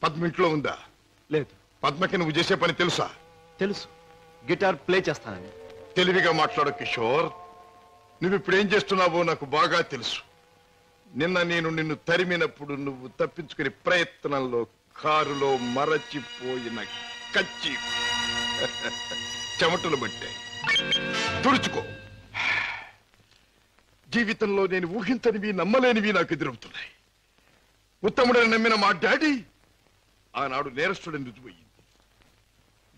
పద్మ ఇంట్లో ఉందా? లేదు. పద్మకి నువ్వు చేసే పని తెలుసా? తెలుసు, గిటార్ ప్లే చేస్తానని. తెలివిగా మాట్లాడు కిషోర్. నువ్వు ఇప్పుడు ఏం చేస్తున్నావో నాకు బాగా తెలుసు. నిన్న నేను నిన్ను తరిమినప్పుడు నువ్వు తప్పించుకునే ప్రయత్నంలో కారులో మరచిపోయిన కచ్చి చెమటలు పట్టాయి. తుడుచుకో. జీవితంలో నేను ఊహించనివి నమ్మలేనివి నాకు ఎదురవుతున్నాయి. ఉత్తముడని నమ్మిన మా డాడీ ఆనాడు నేరస్తుడని రుజువయ్యింది.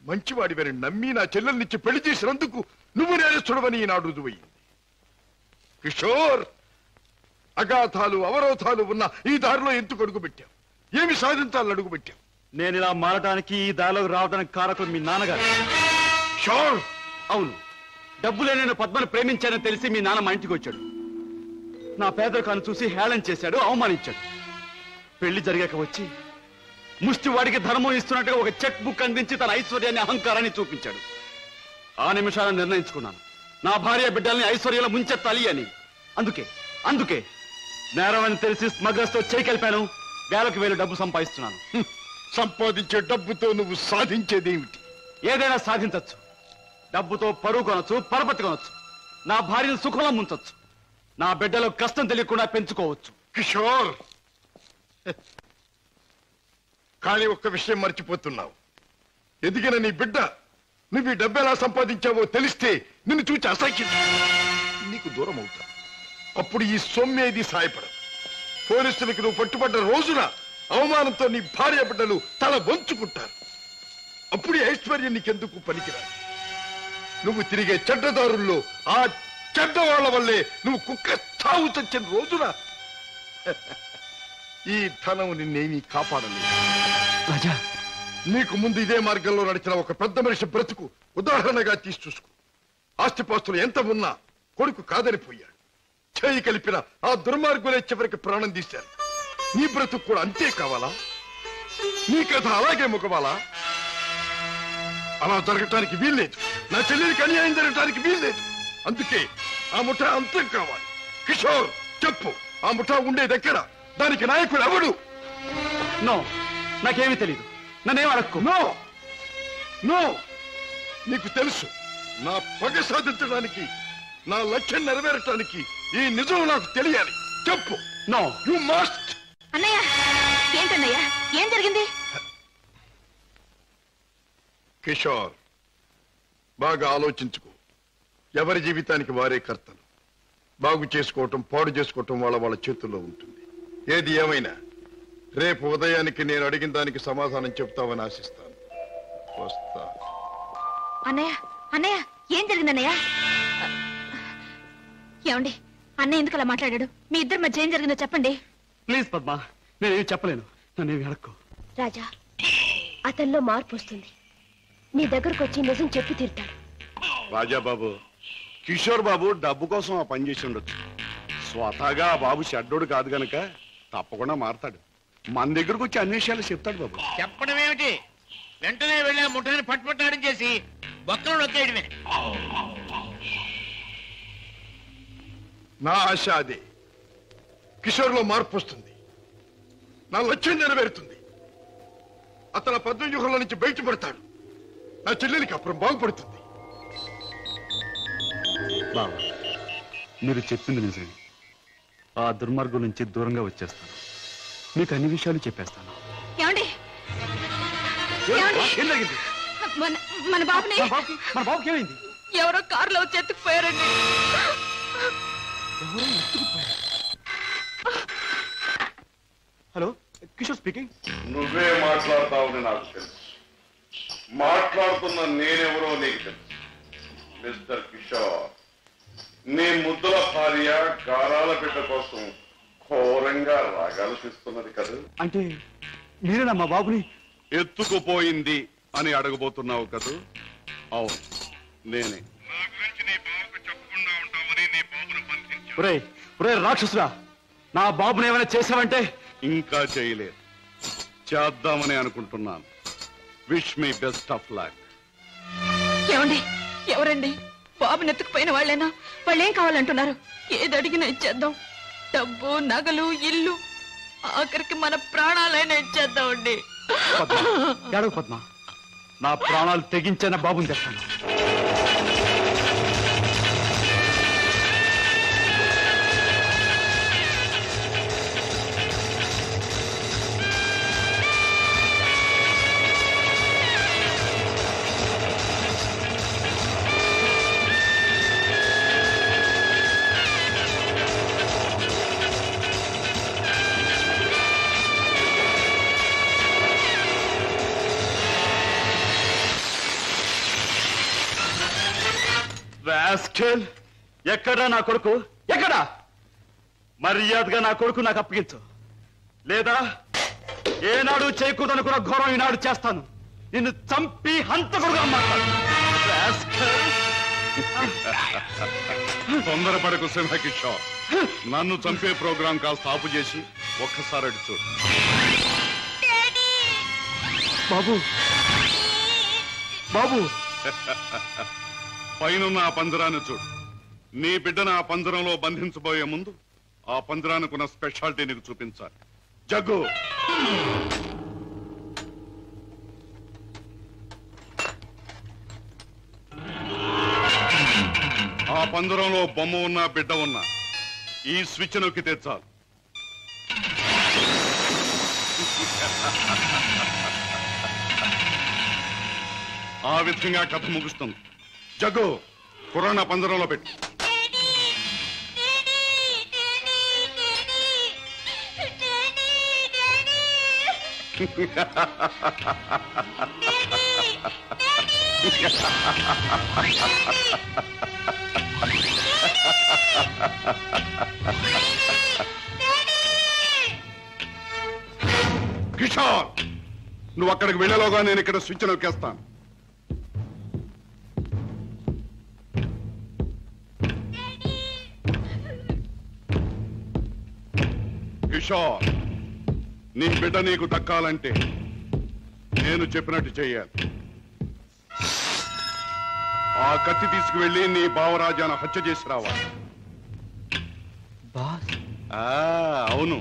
మంచివాడివని నమ్మి నా చెల్లెల్నిచ్చి పెళ్లి చేసినందుకు నువ్వు నేరస్తుడవని ఈనాడు రుజువయ్యింది. కిషోర్, అగాధాలు అవరోధాలు ఉన్న ఈ దారిలో ఎందుకు అడుగు పెట్టావు? ఏమి సాధించాలని అడుగు పెట్టావు? నేను ఇలా మారడానికి, ఈ దారిలోకి రావడానికి కారకులు మీ నాన్నగారు. కిషోర్, అవును, డబ్బులే నేను పద్మను ప్రేమించానని తెలిసి మీ నాన్న మా ఇంటికి వచ్చాడు. నా పేదరికాన్ని చూసి హేళన చేశాడు, అవమానించాడు. పెళ్లి జరిగాక వచ్చి ముష్టివాడికి ధర్మం ఇస్తున్నట్టుగా ఒక చెక్ బుక్ అందించి తన ఐశ్వర్యాన్ని, అహంకారాన్ని చూపించాడు. ఆ నిమిషాలను నిర్ణయించుకున్నాను, నా భార్య బిడ్డల్ని ఐశ్వర్యంలో ముంచెత్తాలి అని. అందుకే నేరం అని తెలిసి స్మగ్లర్స్ తో చేయి కలిపాను. వేలకు వేలు డబ్బు సంపాదిస్తున్నాను. సంపాదించే డబ్బుతో నువ్వు సాధించేదేమిటి? ఏదైనా సాధించచ్చు. డబ్బుతో పరువు కొనొచ్చు, పరపతి కొనొచ్చు, నా భార్యను సుఖంలో ముంచొచ్చు, నా బిడ్డలో కష్టం తెలియకుండా పెంచుకోవచ్చు. కిషోర్, కానీ ఒక్క విషయం మర్చిపోతున్నావు. ఎదిగిన నీ బిడ్డ నువ్వు ఈ డబ్బు ఎలా సంపాదించావో తెలిస్తే నిన్ను చూచి అసహ్యం నీకు దూరం అవుతా. అప్పుడు ఈ సొమ్మేది సాయపడదు. పోలీసులకు నువ్వు పట్టుబడ్డ రోజున అవమానంతో నీ భార్య బిడ్డలు తల వంచుకుంటారు. అప్పుడు ఈ ఐశ్వర్యం నీకెందుకు పనికిరాదు. నువ్వు తిరిగే చెడ్డదారుల్లో ఆ చెడ్డవాళ్ల వల్లే నువ్వు కుక్క చావు చచ్చిన రోజున ఈ ధనం నిన్నేమీ కాపాడలేదు. రాజా, నీకు ముందు ఇదే మార్గంలో నడిచిన ఒక పెద్ద మనిషి బ్రతుకు ఉదాహరణగా తీసి చూసుకో. ఆస్తిపాస్తులు ఎంత ఉన్నా కొడుకు కాదనిపోయాడు. చేయి కలిపిన ఆ దుర్మార్గులే చివరికి ప్రాణం తీశారు. నీ బ్రతుకు కూడా అంతే కావాలా? నీ కథ అలాగే ముగవాలా? అలా జరగటానికి వీల్లేదు. నా చెల్లెలికి అన్యాయం జరగటానికి వీల్లేదు. అందుకే ఆ ముఠా అంతం కావాలి. కిషోర్, చెప్పు, ఆ ముఠా ఉండేదెక్కడ? దానికి నాయకుడు ఎవడు? నో, నాకేమీ తెలీదు. నన్నేం అడక్కు. నో నో, నీకు తెలుసు. నా పగ సాధించడానికి, నా లక్ష్యం నెరవేరటానికి ఈ నిజం నాకు తెలియాలి. చెప్పు. No, you must. అన్నయ్య, ఏంటన్నయ్య, ఏం జరిగింది? కిషోర్, బాగా ఆలోచించుకో. ఎవరి జీవితానికి వారే కర్తలు. బాగు చేసుకోవటం, పాడు చేసుకోవటం వాళ్ళ చేతుల్లో ఉంటుంది. ఏది ఏమైనా రేపు ఉదయానికి నేను అడిగిన దానికి సమాధానం చెప్తావని ఆశిస్తాను. వస్తా. అన్నయ్య, అన్నయ్య, ఏం జరిగిందన్నయ్య? ఏమండి, అన్నయ్య ఎందుకు అలా మాట్లాడాడు? మీ ఇద్దరి మధ్య ఏం జరిగిందో చెప్పండి. ప్లీజ్ పద్మ, నేనేమి చెప్పలేను. నన్నేమి అడక్కు. రాజా, అతనిలో మార్పు వస్తుంది. నీ దగ్గరకు వచ్చి నిజం చెప్పి తీరుతాడు. రాజాబాబు, కిషోర్ బాబు డబ్బు కోసం ఆ పని చేసి ఉండొచ్చు. స్వతహాగా ఆ బాబు చెడ్డోడు కాదు గనక తప్పకుండా మారతాడు. మన దగ్గరకు వచ్చి అన్ని విషయాలు చెప్తాడు బాబు. చెప్పడం ఏమిటి? వెంటనే వెళ్ళి ఆ ముఠాన్ని పట్టుపట్టాడం చేసి బొక్కలు నొక్కేయడమే. నా ఆశ అదే. కిషోర్లో మార్పు వస్తుంది. నా లక్ష్యం నెరవేరుతుంది. అతను పద్మవ్యూహంలో నుంచి బయటపడతాడు. నా చెల్లెలికి అప్పుడు బాగుపడుతుంది. బాబా, మీరు చెప్పింది నిజమే. ఆ దుర్మార్గం నుంచి దూరంగా వచ్చేస్తాను. మీకు అన్ని విషయాలు చెప్పేస్తాను. ఏమండి, ఏమండి? ఏం జరిగింది? మన బాబుని మన బాబుకి ఏమైంది? ఎవరో కారులో వచ్చి ఎత్తుకుపోయారండి. Hello, Kishore speaking. నువ్వే మాట్లాడతావని నాకు తెలుసు. మాట్లాడుతున్న నేనెవరో నీకు తెలుసు. మిస్టర్ కిషోర్, నీ ముద్దుల భార్య గారాల బిడ్డ కోసం ఘోరంగా రాగాలు తీస్తున్నది కదా. అంటే మీరేనా మా బాబుని ఎత్తుకుపోయింది అని అడగబోతున్నావు కదా? అవును, నేనే. ఒరే రాక్షసురా, నా బాబుని ఏమైనా చేసావంటే? ఇంకా చేయలేదు, చేద్దామని అనుకుంటున్నాను. Wish me best of luck. ఏమండి, ఎవరండి? బాబుని ఎత్తుకుపోయిన వాళ్ళేనా? వాళ్ళేం కావాలంటున్నారు? ఏది అడిగినా ఇచ్చేద్దాం. డబ్బు, నగలు, ఇల్లు ఆఖరికి మన ప్రాణాలైనా ఇచ్చేద్దామండి. ఏడవ పద్మ, నా ప్రాణాలు తెగించిన బాబుని తెస్తాను. ఎక్కడా నా కొడుకు? ఎక్కడా? మర్యాదగా నా కొడుకు నాకు అప్పగించు, లేదా ఏనాడు చేయకూడదనుకున్న ఘోరం ఈనాడు చేస్తాను. నిన్ను చంపి హంతకుడుగా మాట్లాడు. తొందరపడకు సింహకిషోర్. నన్ను చంపే ప్రోగ్రాం కాస్త ఆపు చేసి ఒక్కసారి అడి చూడు. బాబు, బాబు, పైనున్న ఆ పంజరాన్ని చూడు. నీ బిడ్డను ఆ పంజరంలో బంధించబోయే ముందు ఆ పంజరానికి ఉన్న స్పెషాలిటీ నీకు చూపించాలి. జగ్గు, ఆ పంజరంలో బొమ్మ ఉన్నా బిడ్డ ఉన్నా ఈ స్విచ్ నొక్కి తెచ్చాలి. ఆ విధంగా కథ ముగుస్తుంది. జగ్గు, కుర్రాన్ని ఆ పంజరంలో పెట్టు. కిషోర్, నువ్వు అక్కడికి వెళ్ళేలోగా నేను ఇక్కడ స్విచ్ నొక్కేస్తాను. కిషోర్, నీ బిడ్డ నీకు దక్కాలంటే నేను చెప్పినట్టు చెయ్యాలి. ఆ కత్తి తీసుకువెళ్ళి నీ బావరాజాను హత్య చేసి రావాలి. అవును,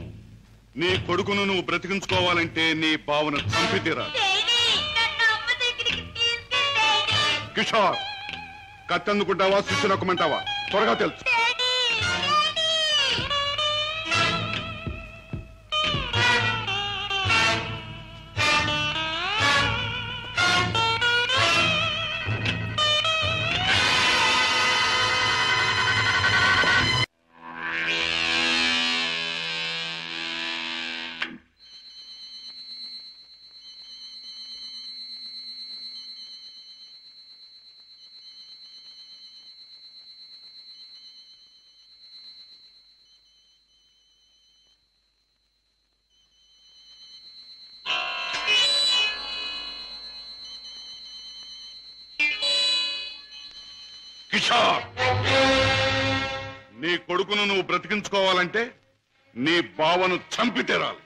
నీ కొడుకును నువ్వు బ్రతికించుకోవాలంటే నీ బావను చంపి తీరాలి. కిషోర్, కత్తి అందుకుంటావా స్విచ్ నొక్కమంటావా? త్వరగా తెలుసు. కిషోర్, నీ కొడుకును నువ్వు బ్రతికించుకోవాలంటే నీ బావను చంపి తీరాలి.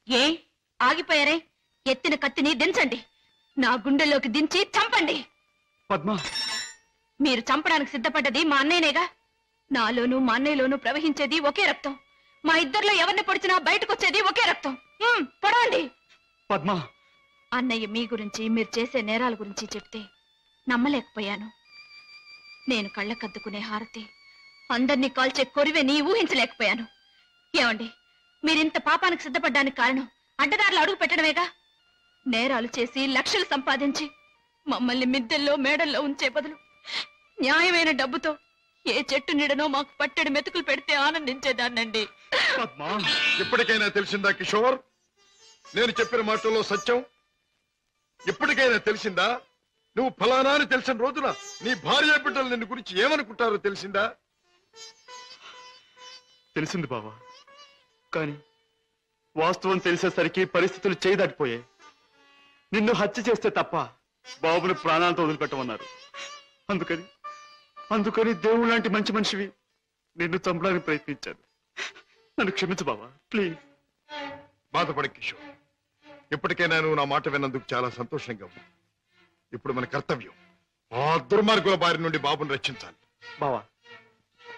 ఏ ఆగిపోయారే? ఎత్తిన కత్తిని దించండి, నా గుండెల్లోకి దించి చంపండి. పద్మ, మీరు చంపడానికి సిద్ధపడ్డది మా అన్నయ్యనేగా. నాలోనూ మా అన్నయ్యలోనూ ప్రవహించేది ఒకే రక్తం. మా ఇద్దరిలో ఎవరిని పొడిచినా బయటకు వచ్చేది ఒకే రక్తం. పొడవండి. పద్మ, అన్నయ్య మీ గురించి, మీరు చేసే నేరాల గురించి చెప్తే నమ్మలేకపోయాను. నేను కళ్ళకద్దుకునే హారతి, అందరినీ కాల్చే కొరివే ఊహించలేకపోయాను. ఏమండి, మీరింత పాపానికి సిద్ధపడ్డానికి కారణం అడ్డదారులు అడుగు పెట్టడమేగా. నేరాలు చేసి లక్షలు సంపాదించి మమ్మల్ని మిద్దెల్లో మేడల్లో ఉంచే బదులు న్యాయమైన డబ్బుతో ఏ చెట్టు నీడనో మాకు పట్టెడు మెతుకులు పెడితే ఆనందించేదాన్నండి. ఇప్పటికైనా తెలిసిందా కిషోర్? నేను చెప్పిన మాటల్లో సత్యం ఇప్పటికైనా తెలిసిందా? నువ్వు ఫలానా అని తెలిసిన రోజున నీ భార్య బిడ్డలు నిన్ను గురించి ఏమనుకుంటారో తెలిసిందా? తెలిసింది బావా, కానీ వాస్తవం తెలిసేసరికి పరిస్థితులు చేయదాటిపోయాయి. నిన్ను హత్య చేస్తే తప్ప బాబుని ప్రాణాలతో వదిలిపెట్టమన్నారు. అందుకని దేవుడు లాంటి మంచి మనిషివి నిన్ను చంపడానికి ప్రయత్నించాను. నన్ను క్షమించు బావా, ప్లీజ్. బాధపడి కిషోర్, ఇప్పటికైనా నువ్వు నా మాట విన్నందుకు చాలా సంతోషంగా ఉంది. ఇప్పుడు మన కర్తవ్యం ఆ దుర్మార్గుల బారి నుండి బాబుని రక్షించాలి. బావా,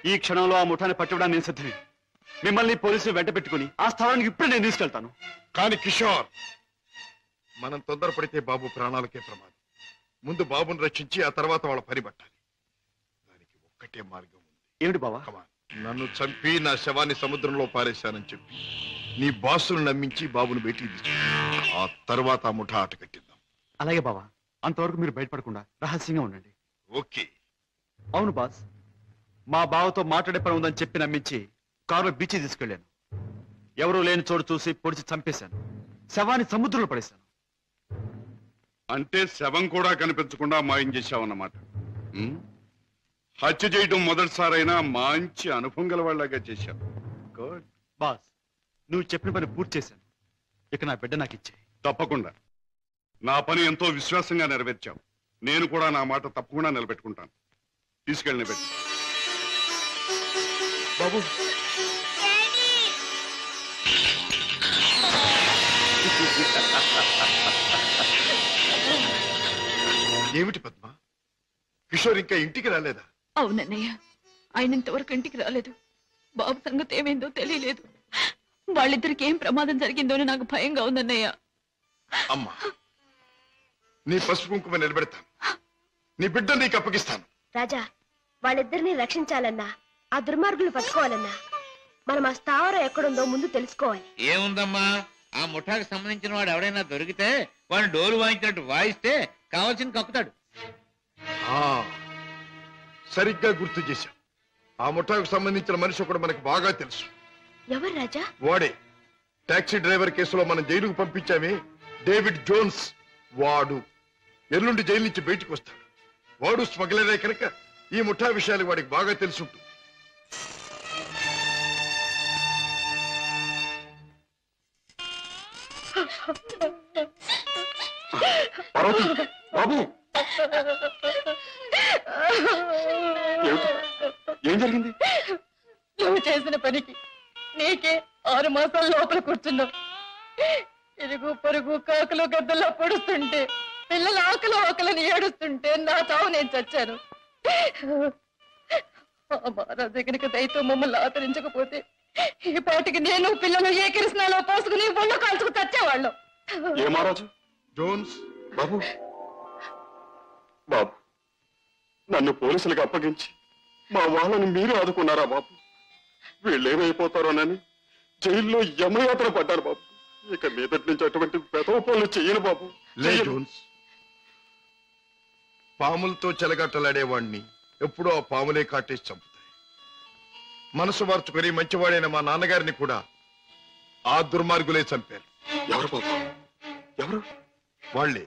ఈ క్షణంలో ఆ ముఠాన్ని పట్టుకోవడానికి నేను సిద్ధమే. మిమ్మల్ని పోలీసులు వెంట పెట్టుకుని ఆ స్థలానికి ఇప్పుడే నేను తీసుకెళ్తాను. కానీ కిషోర్, మనం తొందరపడితే బాబు ప్రాణాలకే ప్రమాదం. ముందు బాబుని రక్షించి ఆ తర్వాత వాళ్ళ పని పట్టాలి. దానికి ఒక్కటే మార్గం ఉంది. ఏమిటి బావా? నన్ను చంపి నా శవాన్ని సముద్రంలో పారేశానని చెప్పి నీ బాసును నమ్మించి బాబును బయటికి తీసుకు, ఆ తర్వాత ఆ ముఠా ఆట కట్టిద్దాం. అలాగే బావా, అంతవరకు మీరు బయటపడకుండా రహస్యంగా ఉండండి. ఓకే. అవును బాస్, మా బావతో మాట్లాడే పని ఉందని చెప్పి నమ్మించి కారులో బీచ్ తీసుకెళ్లాను. ఎవరూ లేని చోటు చూసి పొడిచి చంపేశాను. శవాన్ని సముద్రంలో పడేశాను. అంటే శవం కూడా కనిపించకుండా మాయం చేశావన్నమాట. హత్య చేయడం మొదటిసారైనా మంచి అనుభవం గల వాళ్ళగా చేశావు. గుడ్. బాస్, నువ్వు చెప్పిన పని పూర్తి చేశాను. ఇక నా బిడ్డ నాకు ఇచ్చే. తప్పకుండా. నా పని ఎంతో విశ్వాసంగా నెరవేర్చావు. నేను కూడా నా మాట తప్పకుండా నిలబెట్టుకుంటాను. తీసుకెళ్ళి పెట్టు. బాబు, ఏమిటి పద్మ, కిషోర్ ఇంకా ఇంటికి రాలేదా? అవునన్నయ్య, ఆయన ఇంతవరకు ఇంటికి రాలేదు. బాబు సంగతి ఏమైందో తెలియలేదు. వాళ్ళిద్దరికి ఏం ప్రమాదం జరిగిందో అని నాకు భయంగా ఉందన్నయ్య. అమ్మా, నీ పసుపు కుంకుమ నిలబెడతాను. నీ బిడ్డ నీకు అప్పగిస్తాను. రాజా, వాళ్ళిద్దరిని రక్షించాలన్నా, ఆ దుర్మార్గులు పట్టుకోవాలన్నా, మనం ఆ స్థావరం ఎక్కడుందో ముందు తెలుసుకోవాలి. ఏముందమ్మా, ఆ ముఠాకి సంబంధించిన వాడు ఎవడైనా దొరికితే వాడు డోలు వాయించినట్టు వాయిస్తే కావాల్సింది కక్కుతాడు. సరిగ్గా గుర్తు చేశాం. ఆ ముఠాకు సంబంధించిన మనిషి ఒకడు మనకు బాగా తెలుసు. ఎవరు రాజా? వాడే టాక్సీ డ్రైవర్ కేసులో మనం జైలుకు పంపించామే, డేవిడ్ జోన్స్. వాడు ఎల్లుండి జైలు నుంచి బయటకు వస్తాడు. వాడు స్మగ్లరే కనుక ఈ ముఠా విషయాలు వాడికి బాగా తెలుసుంటుంది. బాబు, ఏం జరిగింది? నువ్వు చేసిన పనికి నీకే 6 మాసాల లోపల కూర్చున్నావు. ఇరుగు పొరుగు కాకులు గద్దల్లో పొడుస్తుంటే, పిల్లల ఆకలని ఏడుస్తుంటే నా చావు నేను చచ్చాను. మహారాజు కనుక దయతో మమ్మల్ని ఆదరించకపోతే ఈ పాటికి నేను పిల్లలు ఏ కృష్ణాలో పోసుకుని ఒళ్ళు కాల్చుకు చచ్చేవాళ్ళం. ఏ మహారాజు? జోన్స్, బాబు, బాబు, నన్ను పోలీసులకు అప్పగించి మా వాళ్ళని మీరు ఆదుకున్నారా బాబు? వీళ్ళేమైపోతారోనని జైల్లో యమయాత్ర పడ్డారు బాబు. ఇక మీదటి నుంచి అటువంటి పెదవ పనులు చెయ్యను బాబు. లే జోన్స్, పాములతో చెలగట్టలాడేవాణ్ణి ఎప్పుడూ ఆ పాములే కాటేసి చంపుతాయి. మనసు మార్చుకొని మంచివాడైన మా నాన్నగారిని కూడా ఆ దుర్మార్గులే చంపారు. ఎవరు బాబు? ఎవరు? వాళ్లే,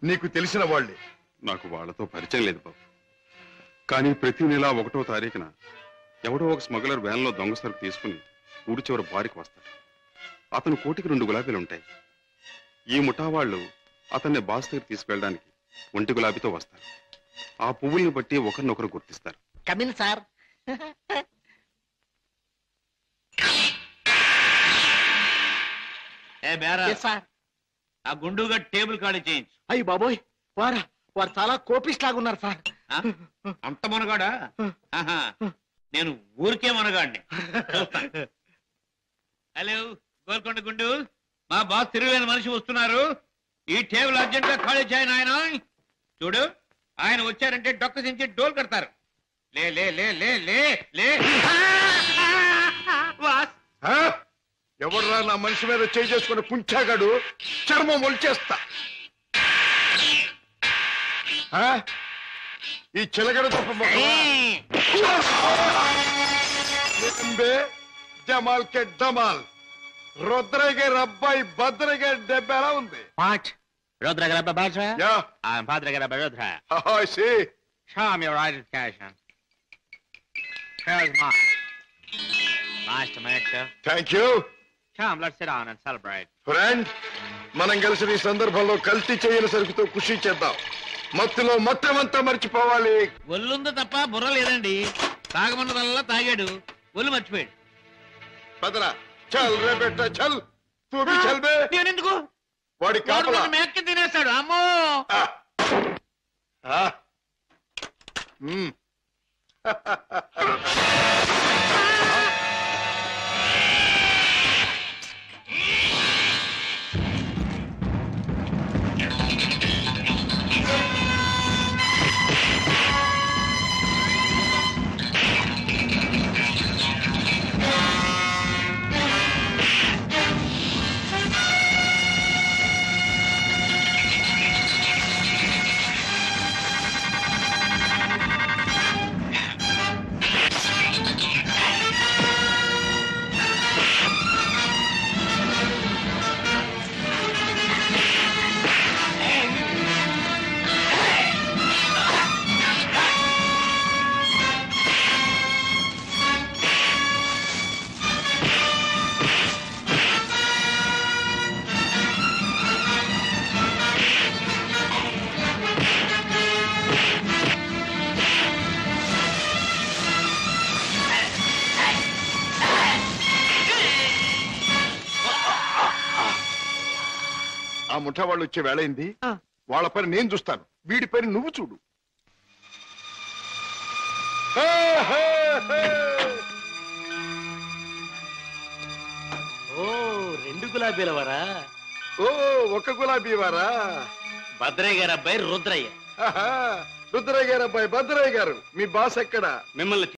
నీకు తెలిసిన వాళ్లే. నాకు వాళ్ళతో పరిచయం లేదు బాబు. కానీ ప్రతి నెల 1వ తారీఖున ఎవడో ఒక స్మగ్లర్ వ్యాన్లో దొంగ సరుకు తీసుకుని ఊరి చివరి బారికి వస్తాడు. అతను కోటికి 2 గులాబీలు ఉంటాయి. ఈ ముఠా వాళ్ళు అతన్ని బాస్ దగ్గర తీసుకెళ్ళడానికి 1 గులాబీతో వస్తారు. ఆ పువ్వుల్ని బట్టి ఒకరినొకరు గుర్తిస్తారు. Come in sir. ఆ గుండుగా టేబుల్ ఖాళీ చేయించు. అయ్యి బాబోయ్, వారు చాలా కోపిస్ట్ లాగా ఉన్నారు సార్. అంత మనగాడా? నేను ఊరికే మనగాడిని. హలో గోల్కొండ గుండు, మా బాస్ తిరుగులేని మనిషి వస్తున్నారు. ఈ టేబుల్ అర్జెంట్ గా ఖాళీ చేయను. ఆయన చూడు, ఆయన వచ్చారంటే డొక్క దించి డోల్ కడతారు. లే లే లే లే లే లే. ఎవర్రా నా మనిషి మీద చేయి చేసుకుని పుంచాగాడు? చర్మం ఒలిచేస్తా. ఈ చిలగడ జమాల్ కే డమాల్. రుద్రగే రబ్బాయి భద్రగే డెబ్బ ఎలా ఉంది? Rudra grab a badge. Yeah. I'm Padre grab a Rudra. I see. Show me your identification. Here's mine. Nice to meet you. Thank you. Come, let's sit down and celebrate. Friend, మనం కలిసి ఈ సందర్భంలో కల్తీ చేయని సరుకుతో ఖుషి చేద్దాం. మత్తులో మొత్తమంతా మర్చిపోవాలి. ఒళ్ళుంది తప్ప బుర్ర లేదండి. తాగమన్నదల్లా తాగాడు, ఒళ్ళు మర్చిపోయాడు. పదరా, చల్ రే బెట్ట చల్. తూ భీ చల్ బే. నేనెందుకు? వాడి కాపలా మేక్కి తినేస్తాడు. అమ్మో ఆ ముఠా వాళ్ళు వచ్చే వేళైంది. వాళ్ళ పని నేను చూస్తాను, వీడి పని నువ్వు చూడు. ఓ 2 గులాబీల వారా? ఓ ఒక గులాబీ వారా? భద్రయ్య గారు అబ్బాయి రుద్రయ్య. రుద్రయ్య గారు అబ్బాయి భద్రయ్య గారు. మీ బాస్ ఎక్కడ? మిమ్మల్ని